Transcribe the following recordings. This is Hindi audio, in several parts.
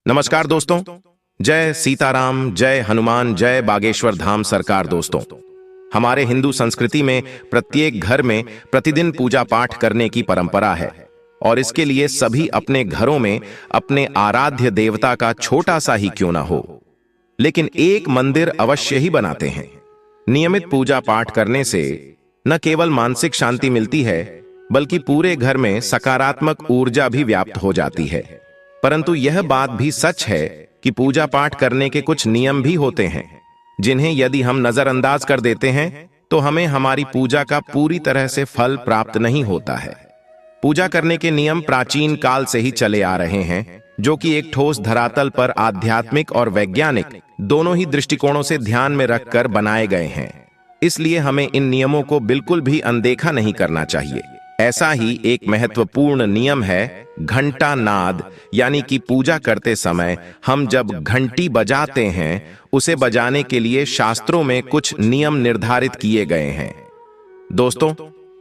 नमस्कार दोस्तों। जय सीताराम, जय हनुमान, जय बागेश्वर धाम सरकार। दोस्तों, हमारे हिंदू संस्कृति में प्रत्येक घर में प्रतिदिन पूजा पाठ करने की परंपरा है और इसके लिए सभी अपने घरों में अपने आराध्य देवता का छोटा सा ही क्यों ना हो, लेकिन एक मंदिर अवश्य ही बनाते हैं। नियमित पूजा पाठ करने से न केवल मानसिक शांति मिलती है बल्कि पूरे घर में सकारात्मक ऊर्जा भी व्याप्त हो जाती है। परंतु यह बात भी सच है कि पूजा पाठ करने के कुछ नियम भी होते हैं जिन्हें यदि हम नजरअंदाज कर देते हैं तो हमें हमारी पूजा का पूरी तरह से फल प्राप्त नहीं होता है। पूजा करने के नियम प्राचीन काल से ही चले आ रहे हैं, जो कि एक ठोस धरातल पर आध्यात्मिक और वैज्ञानिक दोनों ही दृष्टिकोणों से ध्यान में रखकर बनाए गए हैं। इसलिए हमें इन नियमों को बिल्कुल भी अनदेखा नहीं करना चाहिए। ऐसा ही एक महत्वपूर्ण नियम है घंटा नाद, यानी कि पूजा करते समय हम जब घंटी बजाते हैं उसे बजाने के लिए शास्त्रों में कुछ नियम निर्धारित किए गए हैं। दोस्तों,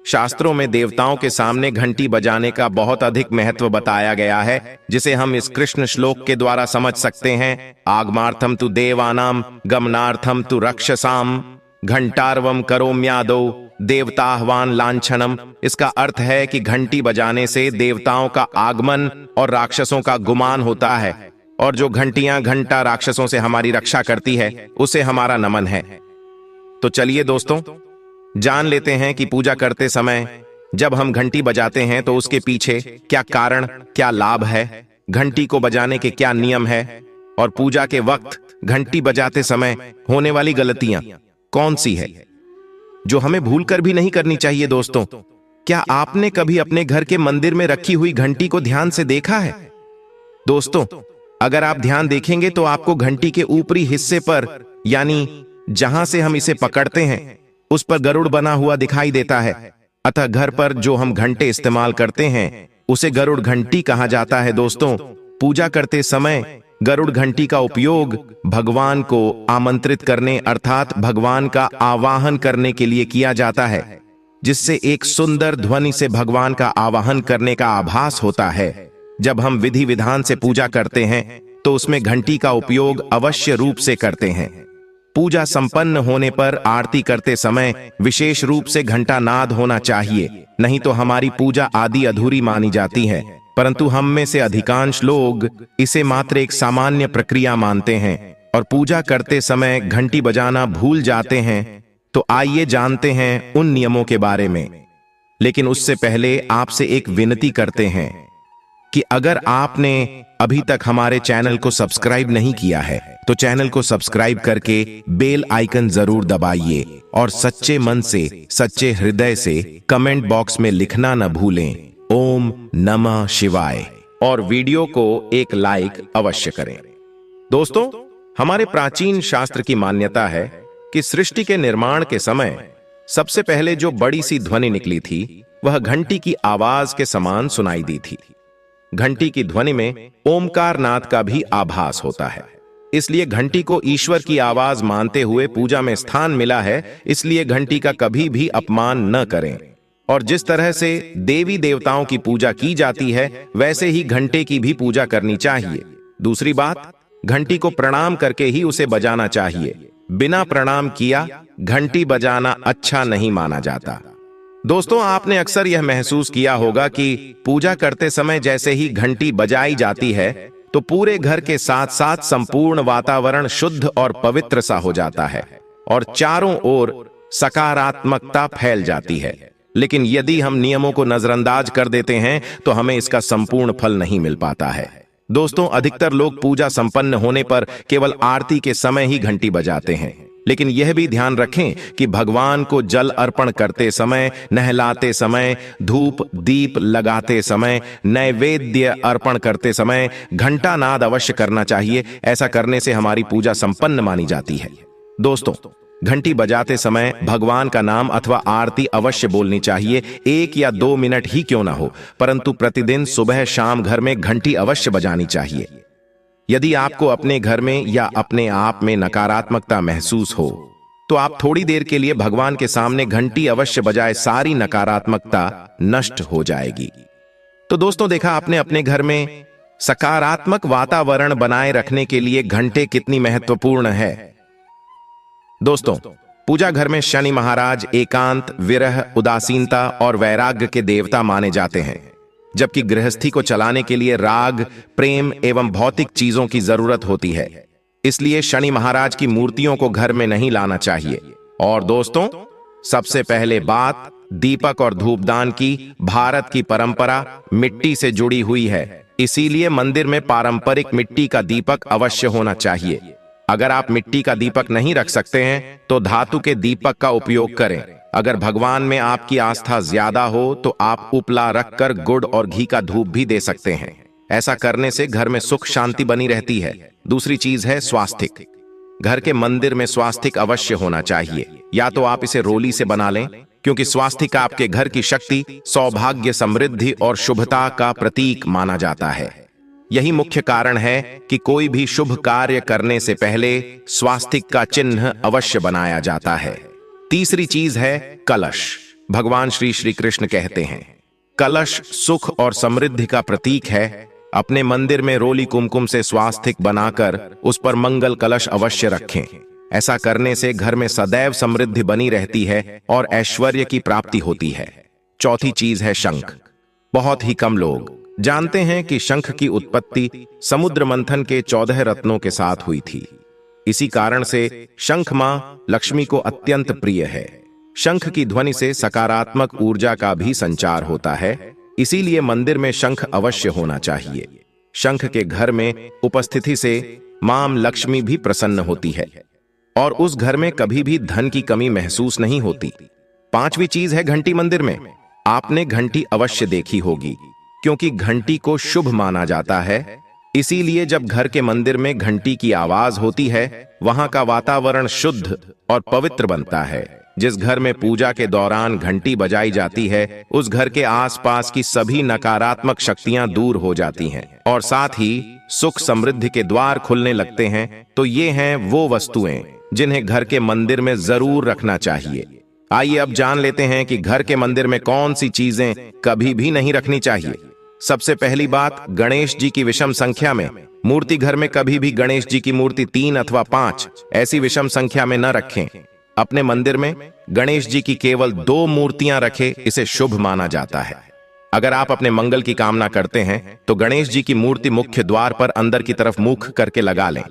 शास्त्रों में देवताओं के सामने घंटी बजाने का बहुत अधिक महत्व बताया गया है, जिसे हम इस कृष्ण श्लोक के द्वारा समझ सकते हैं। आगमार्थम तु देवानाम गमनार्थम तु रक्षसाम घंटार्वम करोम्यादो देवताह्वान लांछनम। इसका अर्थ है कि घंटी बजाने से देवताओं का आगमन और राक्षसों का गुमान होता है, और जो घंटियां घंटा राक्षसों से हमारी रक्षा करती है उसे हमारा नमन है। तो चलिए दोस्तों, जान लेते हैं कि पूजा करते समय जब हम घंटी बजाते हैं तो उसके पीछे क्या कारण, क्या लाभ है, घंटी को बजाने के क्या नियम है, और पूजा के वक्त घंटी बजाते समय होने वाली गलतियां कौन सी है जो हमें भूलकर भी नहीं करनी चाहिए। दोस्तों, क्या आपने कभी अपने घर के मंदिर में रखी हुई घंटी को ध्यान से देखा है? दोस्तों, अगर आप ध्यान देखेंगे तो आपको घंटी के ऊपरी हिस्से पर, यानी जहां से हम इसे पकड़ते हैं, उस पर गरुड़ बना हुआ दिखाई देता है। अतः घर पर जो हम घंटे इस्तेमाल करते हैं उसे गरुड़ घंटी कहा जाता है। दोस्तों, पूजा करते समय गरुड़ घंटी का उपयोग भगवान को आमंत्रित करने अर्थात भगवान का आवाहन करने के लिए किया जाता है, जिससे एक सुंदर ध्वनि से भगवान का आवाहन करने का आभास होता है। जब हम विधि विधान से पूजा करते हैं तो उसमें घंटी का उपयोग अवश्य रूप से करते हैं। पूजा संपन्न होने पर आरती करते समय विशेष रूप से घंटा नाद होना चाहिए, नहीं तो हमारी पूजा आदि अधूरी मानी जाती है। परंतु हम में से अधिकांश लोग इसे मात्र एक सामान्य प्रक्रिया मानते हैं और पूजा करते समय घंटी बजाना भूल जाते हैं। तो आइए जानते हैं उन नियमों के बारे में। लेकिन उससे पहले आपसे एक विनती करते हैं कि अगर आपने अभी तक हमारे चैनल को सब्सक्राइब नहीं किया है तो चैनल को सब्सक्राइब करके बेल आइकन जरूर दबाइए और सच्चे मन से, सच्चे हृदय से कमेंट बॉक्स में लिखना न भूलें, ओम नमः शिवाय, और वीडियो को एक लाइक अवश्य करें। दोस्तों, हमारे प्राचीन शास्त्र की मान्यता है कि सृष्टि के निर्माण के समय सबसे पहले जो बड़ी सी ध्वनि निकली थी वह घंटी की आवाज के समान सुनाई दी थी। घंटी की ध्वनि में ओमकार नाद का भी आभास होता है, इसलिए घंटी को ईश्वर की आवाज मानते हुए पूजा में स्थान मिला है। इसलिए घंटी का कभी भी अपमान न करें, और जिस तरह से देवी देवताओं की पूजा की जाती है वैसे ही घंटे की भी पूजा करनी चाहिए। दूसरी बात, घंटी को प्रणाम करके ही उसे बजाना चाहिए। बिना प्रणाम किया घंटी बजाना अच्छा नहीं माना जाता। दोस्तों, आपने अक्सर यह महसूस किया होगा कि पूजा करते समय जैसे ही घंटी बजाई जाती है तो पूरे घर के साथ साथ संपूर्ण वातावरण शुद्ध और पवित्र सा हो जाता है और चारों ओर सकारात्मकता फैल जाती है। लेकिन यदि हम नियमों को नजरअंदाज कर देते हैं तो हमें इसका संपूर्ण फल नहीं मिल पाता है। दोस्तों, अधिकतर लोग पूजा संपन्न होने पर केवल आरती के समय ही घंटी बजाते हैं, लेकिन यह भी ध्यान रखें कि भगवान को जल अर्पण करते समय, नहलाते समय, धूप दीप लगाते समय, नैवेद्य अर्पण करते समय घंटा नाद अवश्य करना चाहिए। ऐसा करने से हमारी पूजा संपन्न मानी जाती है। दोस्तों, घंटी बजाते समय भगवान का नाम अथवा आरती अवश्य बोलनी चाहिए। 1 या 2 मिनट ही क्यों ना हो, परंतु प्रतिदिन सुबह शाम घर में घंटी अवश्य बजानी चाहिए। यदि आपको अपने घर में या अपने आप में नकारात्मकता महसूस हो तो आप थोड़ी देर के लिए भगवान के सामने घंटी अवश्य बजाए, सारी नकारात्मकता नष्ट हो जाएगी। तो दोस्तों, देखा आपने अपने घर में सकारात्मक वातावरण बनाए रखने के लिए घंटे कितनी महत्वपूर्ण है? दोस्तों, पूजा घर में शनि महाराज एकांत, विरह, उदासीनता और वैराग्य के देवता माने जाते हैं, जबकि गृहस्थी को चलाने के लिए राग, प्रेम एवं भौतिक चीजों की जरूरत होती है। इसलिए शनि महाराज की मूर्तियों को घर में नहीं लाना चाहिए। और दोस्तों, सबसे पहले बात दीपक और धूपदान की। भारत की परंपरा मिट्टी से जुड़ी हुई है, इसीलिए मंदिर में पारंपरिक मिट्टी का दीपक अवश्य होना चाहिए। अगर आप मिट्टी का दीपक नहीं रख सकते हैं तो धातु के दीपक का उपयोग करें। अगर भगवान में आपकी आस्था ज्यादा हो तो आप उपला रखकर गुड़ और घी का धूप भी दे सकते हैं। ऐसा करने से घर में सुख शांति बनी रहती है। दूसरी चीज है स्वास्तिक। घर के मंदिर में स्वास्तिक अवश्य होना चाहिए। या तो आप इसे रोली से बना लें, क्योंकि स्वास्तिक आपके घर की शक्ति, सौभाग्य, समृद्धि और शुभता का प्रतीक माना जाता है। यही मुख्य कारण है कि कोई भी शुभ कार्य करने से पहले स्वास्तिक का चिन्ह अवश्य बनाया जाता है। तीसरी चीज है कलश। भगवान श्री कृष्ण कहते हैं, कलश सुख और समृद्धि का प्रतीक है। अपने मंदिर में रोली कुमकुम से स्वास्तिक बनाकर उस पर मंगल कलश अवश्य रखें। ऐसा करने से घर में सदैव समृद्धि बनी रहती है और ऐश्वर्य की प्राप्ति होती है। चौथी चीज है शंख। बहुत ही कम लोग जानते हैं कि शंख की उत्पत्ति समुद्र मंथन के 14 रत्नों के साथ हुई थी। इसी कारण से शंख मां लक्ष्मी को अत्यंत प्रिय है। शंख की ध्वनि से सकारात्मक ऊर्जा का भी संचार होता है, इसीलिए मंदिर में शंख अवश्य होना चाहिए। शंख के घर में उपस्थिति से मां लक्ष्मी भी प्रसन्न होती है और उस घर में कभी भी धन की कमी महसूस नहीं होती। पांचवी चीज है घंटी। मंदिर में आपने घंटी अवश्य देखी होगी, क्योंकि घंटी को शुभ माना जाता है। इसीलिए जब घर के मंदिर में घंटी की आवाज होती है, वहां का वातावरण शुद्ध और पवित्र बनता है। जिस घर में पूजा के दौरान घंटी बजाई जाती है, उस घर के आसपास की सभी नकारात्मक शक्तियां दूर हो जाती हैं और साथ ही सुख समृद्धि के द्वार खुलने लगते हैं। तो ये हैं वो वस्तुएं जिन्हें घर के मंदिर में जरूर रखना चाहिए। आइए अब जान लेते हैं कि घर के मंदिर में कौन सी चीजें कभी भी नहीं रखनी चाहिए। सबसे पहली बात, गणेश जी की विषम संख्या में मूर्ति। घर में कभी भी गणेश जी की मूर्ति 3 अथवा 5 ऐसी विषम संख्या में न रखें। अपने मंदिर में गणेश जी की केवल 2 मूर्तियां रखें, इसे शुभ माना जाता है। अगर आप अपने मंगल की कामना करते हैं तो गणेश जी की मूर्ति मुख्य द्वार पर अंदर की तरफ मुख करके लगा लें।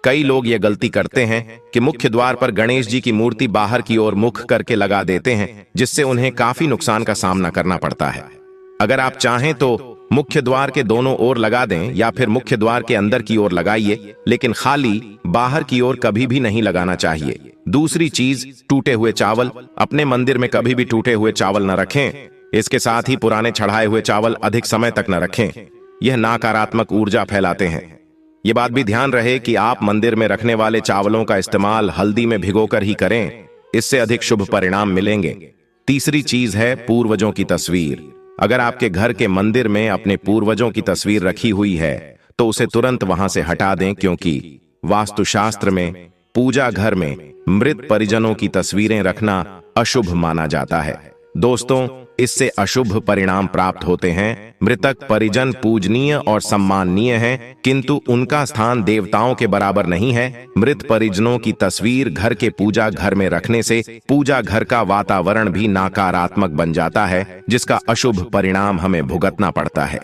कई लोग ये गलती करते हैं कि मुख्य द्वार पर गणेश जी की मूर्ति बाहर की ओर मुख करके लगा देते हैं, जिससे उन्हें काफी नुकसान का सामना करना पड़ता है। अगर आप चाहें तो मुख्य द्वार के दोनों ओर लगा दें या फिर मुख्य द्वार के अंदर की ओर लगाइए, लेकिन खाली बाहर की ओर कभी भी नहीं लगाना चाहिए। दूसरी चीज, टूटे हुए चावल। अपने मंदिर में कभी भी टूटे हुए चावल न रखें। इसके साथ ही पुराने चढ़ाए हुए चावल अधिक समय तक न रखें। यह नकारात्मक ऊर्जा फैलाते हैं। ये बात भी ध्यान रहे कि आप मंदिर में रखने वाले चावलों का इस्तेमाल हल्दी में भिगोकर ही करें, इससे अधिक शुभ परिणाम मिलेंगे। तीसरी चीज है पूर्वजों की तस्वीर। अगर आपके घर के मंदिर में अपने पूर्वजों की तस्वीर रखी हुई है तो उसे तुरंत वहां से हटा दें, क्योंकि वास्तुशास्त्र में पूजा घर में मृत परिजनों की तस्वीरें रखना अशुभ माना जाता है। दोस्तों, इससे अशुभ परिणाम प्राप्त होते हैं। मृतक परिजन पूजनीय और सम्माननीय हैं, किंतु उनका स्थान देवताओं के बराबर नहीं है। मृत परिजनों की तस्वीर घर के पूजा घर में रखने से पूजा घर का वातावरण भी नकारात्मक बन जाता है, जिसका अशुभ परिणाम हमें भुगतना पड़ता है।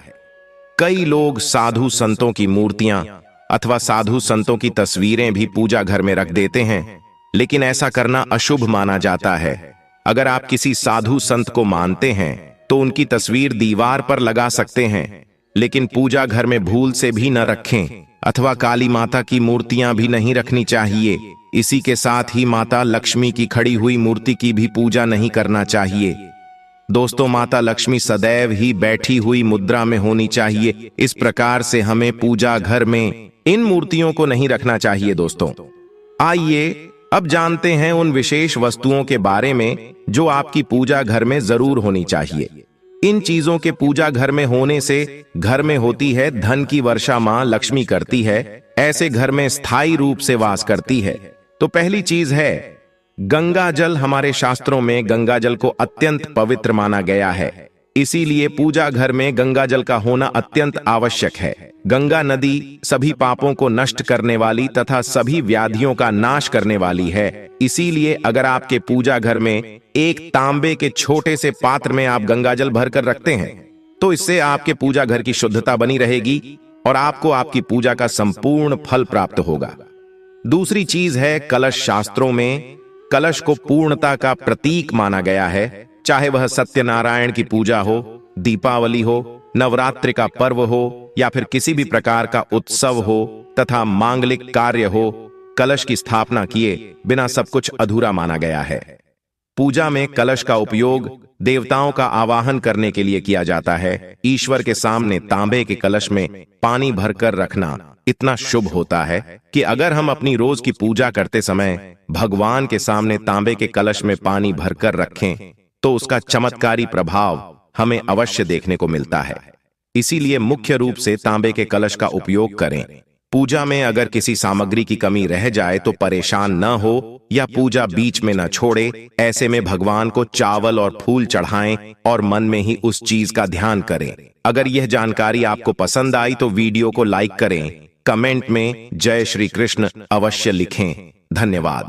कई लोग साधु संतों की मूर्तियां अथवा साधु संतों की तस्वीरें भी पूजा घर में रख देते हैं, लेकिन ऐसा करना अशुभ माना जाता है। अगर आप किसी साधु संत को मानते हैं तो उनकी तस्वीर दीवार पर लगा सकते हैं, लेकिन पूजा घर में भूल से भी न रखें। अथवा काली माता की मूर्तियां भी नहीं रखनी चाहिए। इसी के साथ ही माता लक्ष्मी की खड़ी हुई मूर्ति की भी पूजा नहीं करना चाहिए। दोस्तों, माता लक्ष्मी सदैव ही बैठी हुई मुद्रा में होनी चाहिए। इस प्रकार से हमें पूजा घर में इन मूर्तियों को नहीं रखना चाहिए। दोस्तों, आइए अब जानते हैं उन विशेष वस्तुओं के बारे में जो आपकी पूजा घर में जरूर होनी चाहिए। इन चीजों के पूजा घर में होने से घर में होती है धन की वर्षा मां लक्ष्मी करती है, ऐसे घर में स्थायी रूप से वास करती है। तो पहली चीज है गंगा जल। हमारे शास्त्रों में गंगा जल को अत्यंत पवित्र माना गया है। इसीलिए पूजा घर में गंगा जल का होना अत्यंत आवश्यक है। गंगा नदी सभी पापों को नष्ट करने वाली तथा सभी व्याधियों का नाश करने वाली है। इसीलिए अगर आपके पूजा घर में एक तांबे के छोटे से पात्र में आप गंगा जल भरकर रखते हैं तो इससे आपके पूजा घर की शुद्धता बनी रहेगी और आपको आपकी पूजा का संपूर्ण फल प्राप्त होगा। दूसरी चीज है कलश। शास्त्रों में कलश को पूर्णता का प्रतीक माना गया है। चाहे वह सत्यनारायण की पूजा हो, दीपावली हो, नवरात्रि का पर्व हो या फिर किसी भी प्रकार का उत्सव हो तथा मांगलिक कार्य हो, कलश की स्थापना किए बिना सब कुछ अधूरा माना गया है। पूजा में कलश का उपयोग देवताओं का आवाहन करने के लिए किया जाता है। ईश्वर के सामने तांबे के कलश में पानी भरकर रखना इतना शुभ होता है कि अगर हम अपनी रोज की पूजा करते समय भगवान के सामने तांबे के कलश में पानी भरकर रखें तो उसका चमत्कारी प्रभाव हमें अवश्य देखने को मिलता है। इसीलिए मुख्य रूप से तांबे के कलश का उपयोग करें। पूजा में अगर किसी सामग्री की कमी रह जाए तो परेशान न हो या पूजा बीच में न छोड़े। ऐसे में भगवान को चावल और फूल चढ़ाएं और मन में ही उस चीज का ध्यान करें। अगर यह जानकारी आपको पसंद आई तो वीडियो को लाइक करें, कमेंट में जय श्री कृष्ण अवश्य लिखें। धन्यवाद।